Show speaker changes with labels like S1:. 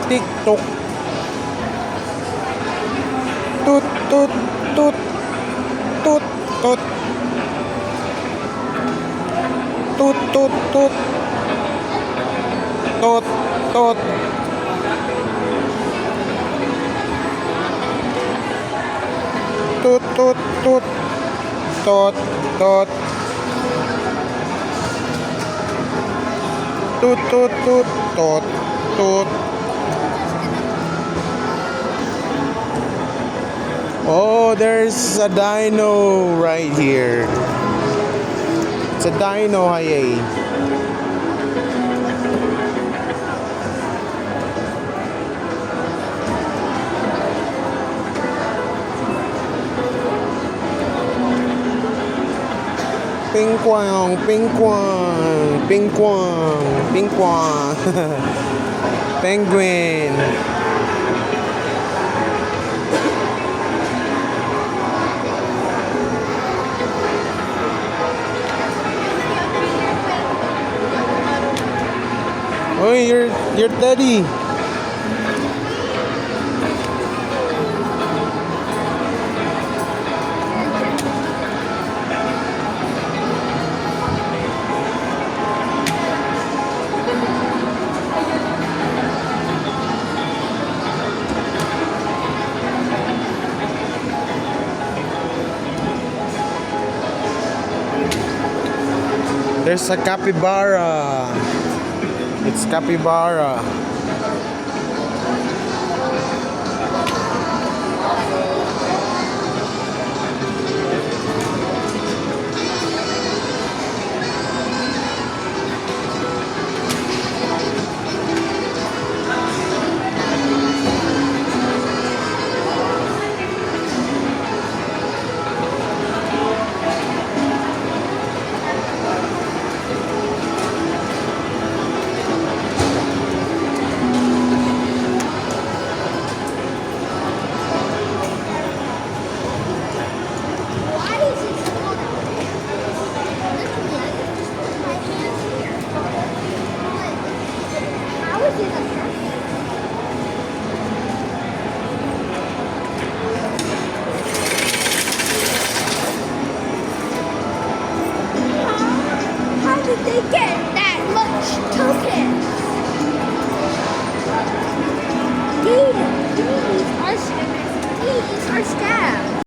S1: TikTok. Tut tut tut tut tut tut tut tut tut tut tut tut tut tut tut tut tut tut tut tut. Oh, there's a dino right here. It's a dino, hey. Ping quang, ping quang, ping quang, ping quang. Penguin. Oh, you're Teddy. There's a capybara. It's capybara.
S2: How did they get that much tokens? These are scams.